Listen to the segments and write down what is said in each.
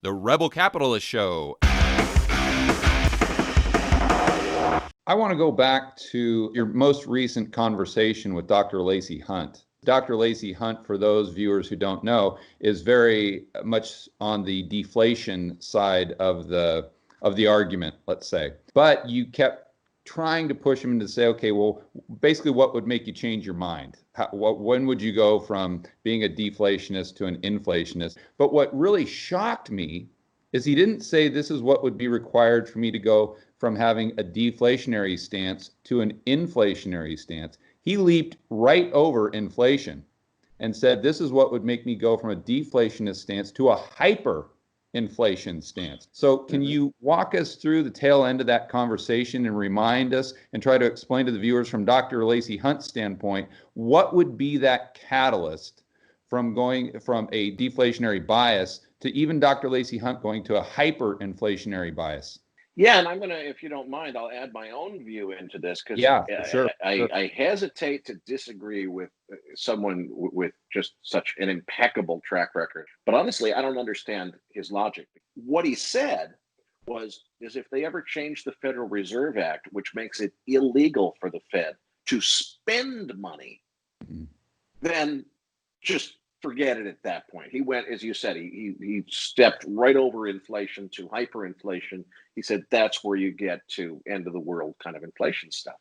The Rebel Capitalist Show. I want to go back to your most recent conversation with Dr. Lacy Hunt. Dr. Lacy Hunt, for those viewers who don't know, is very much on the deflation side of the argument, let's say. But you kept trying to push him to say, okay, well, basically, what would make you change your mind? When would you go from being a deflationist to an inflationist? But what really shocked me is he didn't say this is what would be required for me to go from having a deflationary stance to an inflationary stance. He leaped right over inflation and said, this is what would make me go from a deflationist stance to a hyperinflation stance. So can you walk us through the tail end of that conversation and remind us and try to explain to the viewers from Dr. Lacy Hunt's standpoint, what would be that catalyst from going from a deflationary bias to even Dr. Lacy Hunt going to a hyperinflationary bias? Yeah, and I'm going to, if you don't mind, I'll add my own view into this because sure. I hesitate to disagree with someone with just such an impeccable track record. But honestly, I don't understand his logic. What he said is if they ever change the Federal Reserve Act, which makes it illegal for the Fed to spend money, then just forget it at that point. He went, as you said, he stepped right over inflation to hyperinflation. He said that's where you get to end of the world kind of inflation stuff.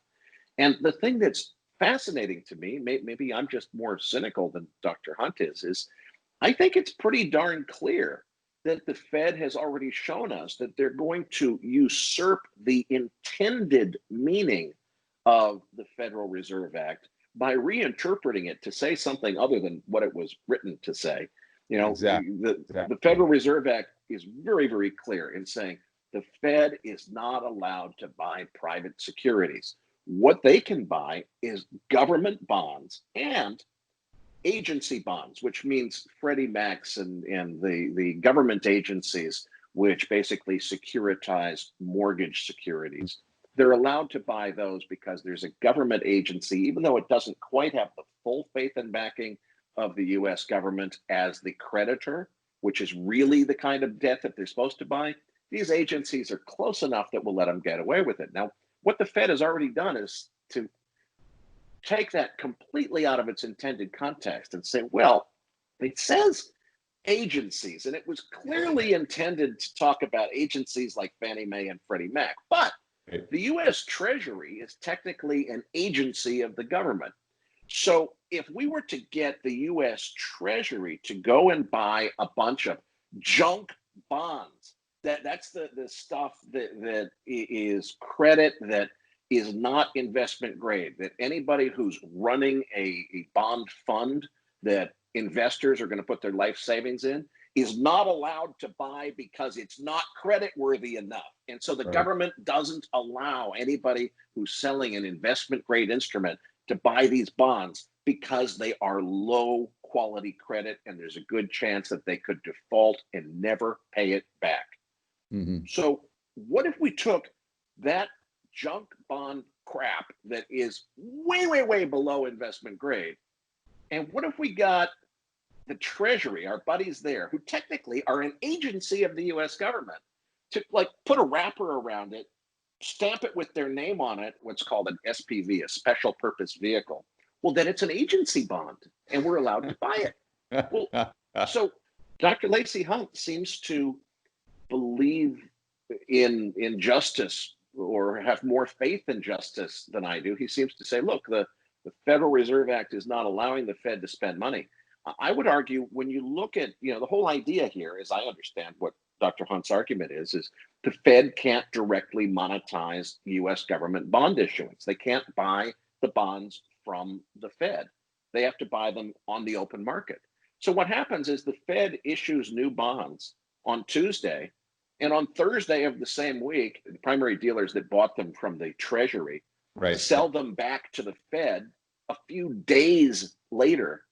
And the thing that's fascinating to me, maybe I'm just more cynical than Dr. Hunt is I think it's pretty darn clear that the Fed has already shown us that they're going to usurp the intended meaning of the Federal Reserve Act by reinterpreting it to say something other than what it was written to say. You know, the Federal Reserve Act is very, very clear in saying the Fed is not allowed to buy private securities. What they can buy is government bonds and agency bonds, which means Freddie Mac's and the government agencies, which basically securitize mortgage securities. They're allowed to buy those because there's a government agency, even though it doesn't quite have the full faith and backing of the US government as the creditor, which is really the kind of debt that they're supposed to buy. These agencies are close enough that will let them get away with it. Now, what the Fed has already done is to take that completely out of its intended context and say, well, it says agencies, and it was clearly intended to talk about agencies like Fannie Mae and Freddie Mac, but the US Treasury is technically an agency of the government. So if we were to get the US Treasury to go and buy a bunch of junk bonds, that's the stuff that is credit that is not investment grade, that anybody who's running a bond fund that investors are going to put their life savings in is not allowed to buy because it's not credit worthy enough. And so the government doesn't allow anybody who's selling an investment grade instrument to buy these bonds because they are low quality credit and there's a good chance that they could default and never pay it back. So what if we took that junk bond crap that is way, way, way below investment grade, and what if we got the Treasury, our buddies there, who technically are an agency of the US government, to like put a wrapper around it, stamp it with their name on it, what's called an SPV, a special purpose vehicle. Well, then it's an agency bond and we're allowed to buy it. Well, so Dr. Lacy Hunt seems to believe in justice or have more faith in justice than I do. He seems to say, look, the Federal Reserve Act is not allowing the Fed to spend money. I would argue when you look at, the whole idea here, as I understand what Dr. Hunt's argument is the Fed can't directly monetize US government bond issuance. They can't buy the bonds from the Fed. They have to buy them on the open market. So what happens is the Fed issues new bonds on Tuesday, and on Thursday of the same week, the primary dealers that bought them from the Treasury sell them back to the Fed a few days later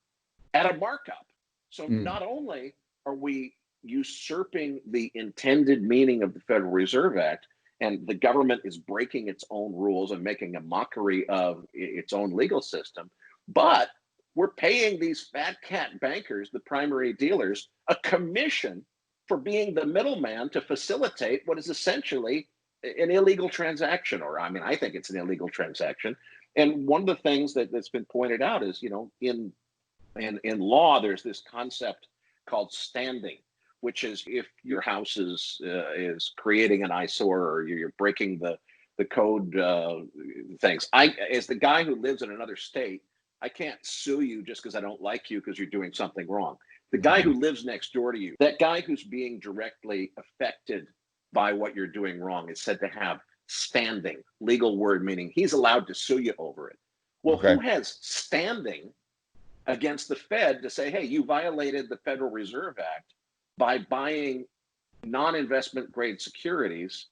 at a markup. So not only are we usurping the intended meaning of the Federal Reserve Act, and the government is breaking its own rules and making a mockery of its own legal system, but we're paying these fat cat bankers, the primary dealers, a commission for being the middleman to facilitate what is essentially an illegal transaction, or I mean, I think it's an illegal transaction. And one of the things that's been pointed out is, in law, there's this concept called standing, which is if your house is creating an eyesore or you're breaking the code things. As the guy who lives in another state, I can't sue you just because I don't like you because you're doing something wrong. The guy who lives next door to you, that guy who's being directly affected by what you're doing wrong, is said to have standing, legal word meaning he's allowed to sue you over it. Well, Okay. who has standing against the Fed to say, hey, you violated the Federal Reserve Act by buying non-investment grade securities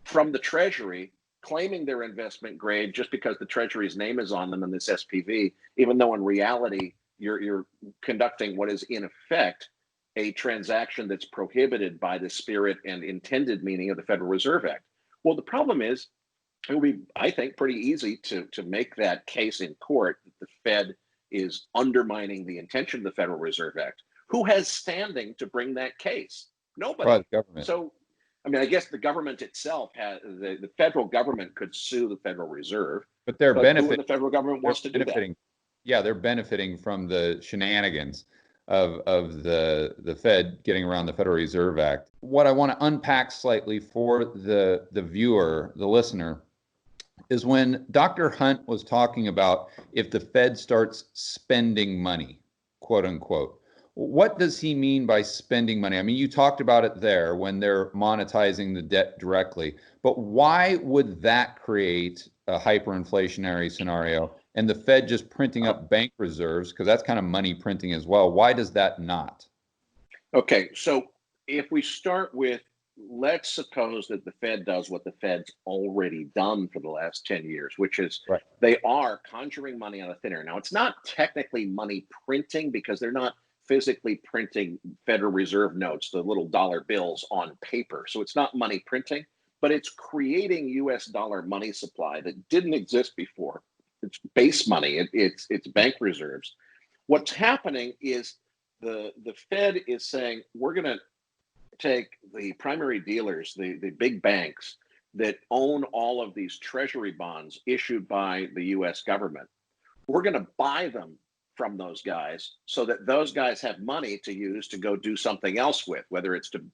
from the Treasury, claiming they're investment grade just because the Treasury's name is on them in this SPV, even though in reality you're conducting what is in effect a transaction that's prohibited by the spirit and intended meaning of the Federal Reserve Act. Well, the problem is, it will be, I think, pretty easy to make that case in court that the Fed is undermining the intention of the Federal Reserve Act. Who has standing to bring that case? Nobody. Probably the government. So, I mean, I guess the government itself the federal government could sue the Federal Reserve, but they're who in benefiting. the federal government wants to do that? Yeah, they're benefiting from the shenanigans of the Fed getting around the Federal Reserve Act. What I want to unpack slightly for the viewer, the listener, is when Dr. Hunt was talking about if the Fed starts spending money, quote unquote. What does he mean by spending money? I mean, you talked about it there when they're monetizing the debt directly, but why would that create a hyperinflationary scenario and the Fed just printing up bank reserves, because that's kind of money printing as well? Why does that not? Okay, so if we start with, let's suppose that the Fed does what the Fed's already done for the last 10 years, which is Right. They are conjuring money out of thin air. Now, it's not technically money printing because they're not physically printing Federal Reserve notes, the little dollar bills on paper. So it's not money printing, but it's creating US dollar money supply that didn't exist before. It's base money, it's bank reserves. What's happening is the Fed is saying, we're going to take the primary dealers, the big banks that own all of these treasury bonds issued by the US government. We're going to buy them from those guys so that those guys have money to use to go do something else with, whether it's to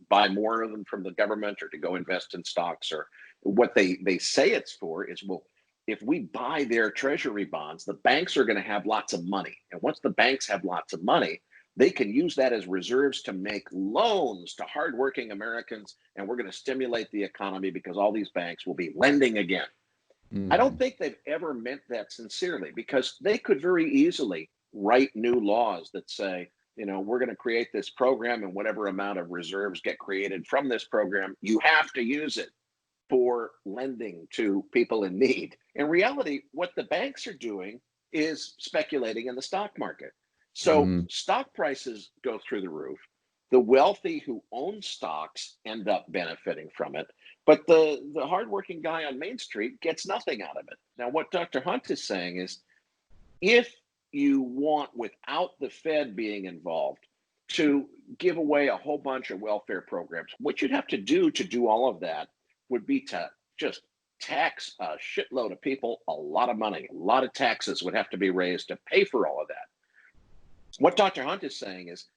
buy more of them from the government or to go invest in stocks, or what they say it's for is, well, if we buy their treasury bonds, the banks are going to have lots of money. And once the banks have lots of money, they can use that as reserves to make loans to hardworking Americans. And we're going to stimulate the economy because all these banks will be lending again. I don't think they've ever meant that sincerely, because they could very easily write new laws that say, we're going to create this program, and whatever amount of reserves get created from this program, you have to use it for lending to people in need. In reality, what the banks are doing is speculating in the stock market. So stock prices go through the roof. The wealthy who own stocks end up benefiting from it, but the hardworking guy on Main Street gets nothing out of it. Now, what Dr. Hunt is saying is, if you want, without the Fed being involved, to give away a whole bunch of welfare programs, what you'd have to do all of that would be to just tax a shitload of people a lot of money. A lot of taxes would have to be raised to pay for all of that. What Dr. Hunt is saying is,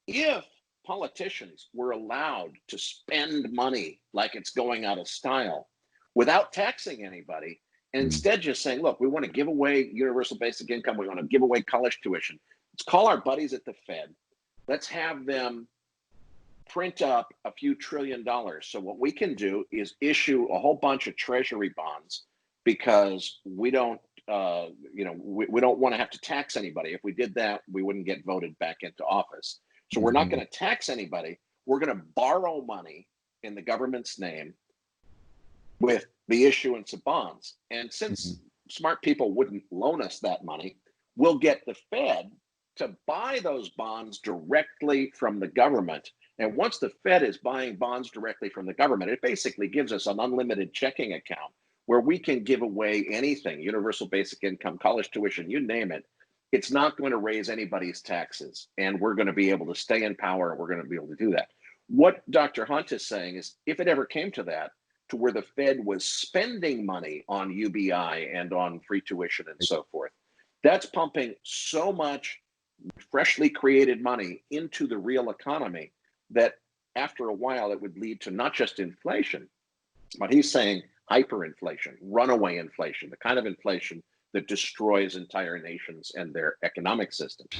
if politicians were allowed to spend money like it's going out of style without taxing anybody, and instead just saying, look, we want to give away universal basic income, we want to give away college tuition, let's call our buddies at the Fed, let's have them print up a few $1 trillion. So what we can do is issue a whole bunch of treasury bonds, because we don't we don't want to have to tax anybody. If we did that, we wouldn't get voted back into office. So we're not going to tax anybody. We're going to borrow money in the government's name with the issuance of bonds. And since smart people wouldn't loan us that money, we'll get the Fed to buy those bonds directly from the government. And once the Fed is buying bonds directly from the government, it basically gives us an unlimited checking account where we can give away anything, universal basic income, college tuition, you name it. it's not going to raise anybody's taxes, and we're going to be able to stay in power, and we're going to be able to do that. What Dr. Hunt is saying is, if it ever came to that, to where the Fed was spending money on UBI and on free tuition and so forth, that's pumping so much freshly created money into the real economy that after a while it would lead to not just inflation, but he's saying hyperinflation, runaway inflation, the kind of inflation that destroys entire nations and their economic systems.